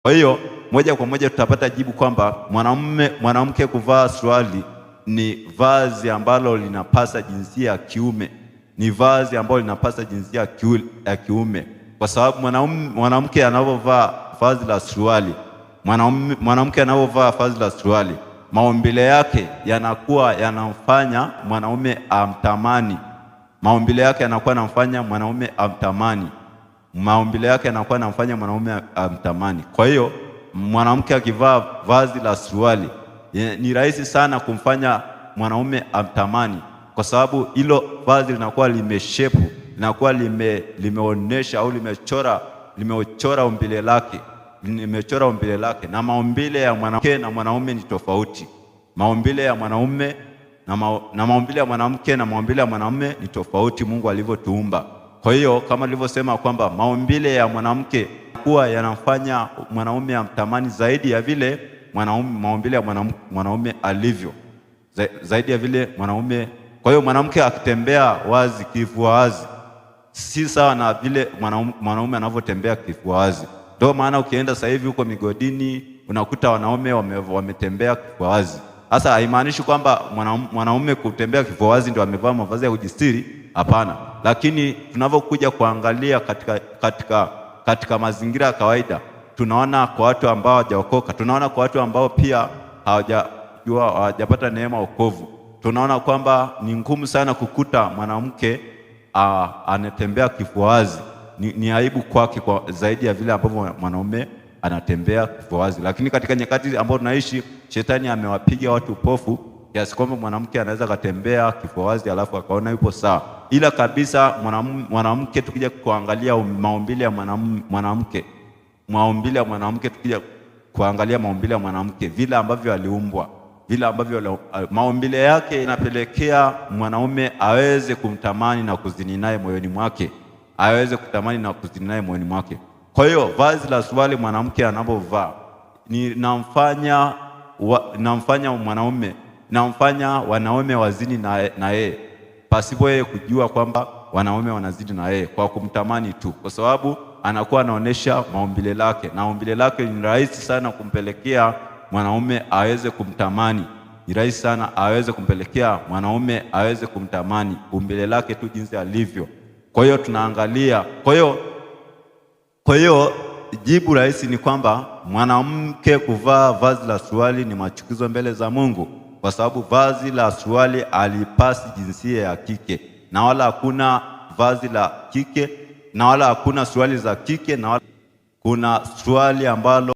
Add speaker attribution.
Speaker 1: Kwa hiyo moja kwa moja tutapata jibu kwamba mwanamke kuvaa suruali ni vazi ambalo linapasa jinsia ya kiume, ni vazi ambalo linapasa jinsia ya kiume, kwa sababu mwanamke anapovaa vazi la suruali, mwanamke anapovaa vazi la suruali, maumbile yake yanakuwa yanamfanya mwanaume amtamani. Maumbile yake yanakuwa yanamfanya mwanaume amtamani. Maumbile yake yanakuwa yanamfanya mwanaume amtamani. Kwa hiyo mwanamke akivaa vazi la suruali ni rahisi sana kumfanya mwanaume amtamani, kwa sababu hilo vazi linakuwa limeshepu, linakuwa limeonesha au limechora umbile lake, na maumbile ya mwanamke na mwanaume ni tofauti. Maumbile ya mwanaume na maumbile ya mwanamke na maumbile ya mwanamume ni tofauti, Mungu alivyotuumba. Kwa hiyo kama nilivyosema kwamba maumbile ya mwanamke kuwa yanamfanya mwanaume amtamani zaidi ya vile maumbile ya mwanaume alivyo, zaidi ya vile mwanaume. Kwa hiyo mwanamke akitembea wazi, kifua wazi, si sawa na vile mwanaume anavyotembea kifua wazi. Ndio maana ukienda sasa hivi huko migodini unakuta wanaume wametembea kifua wazi. Sasa haimaanishi kwamba mwanaume kutembea kifua wazi ndio amevaa mavazi ya kujistiri, hapana. Lakini tunavyokuja kuangalia katika mazingira ya kawaida, tunaona kwa watu ambao hawajaokoka, tunaona kwa watu ambao pia hawajapata neema wokovu, tunaona kwamba ni ngumu sana kukuta mwanamke anatembea kifua wazi. Ni aibu kwake kwa zaidi ya vile ambavyo mwanaume anatembea kifua wazi. Lakini katika nyakati ambazo tunaishi, shetani amewapiga watu upofu kiasi kwamba mwanamke anaweza katembea kifua wazi alafu akaona yupo sawa. Ila kabisa mwanamke, tukija kuangalia maumbile ya mwanamke, tukija kuangalia maumbile ya mwanamke, vile ambavyo aliumbwa, vile ambavyo maumbile yake inapelekea mwanaume aweze kumtamani na kuzini naye moyoni mwake, Kwa hiyo vazi la suruali mwanamke anapovaa namfanya wanaume wazini na yeye pasipo yeye kujua kwamba wanaume wanazidi na yeye, kwa kumtamani tu, kwa sababu anakuwa anaonesha maumbile lake, na maumbile lake ni rahisi sana kumpelekea mwanaume aweze kumtamani. Ni rahisi sana aweze kumpelekea mwanaume aweze kumtamani, umbile lake tu jinsi alivyo. Kwa hiyo tunaangalia, kwa hiyo jibu rahisi ni kwamba mwanamke kuvaa vazi la suruali ni machukizo mbele za Mungu, kwa sababu vazi la suruali alipasi jinsia ya kike, na wala hakuna vazi la kike, na wala hakuna suruali za kike, na wala kuna suruali ambalo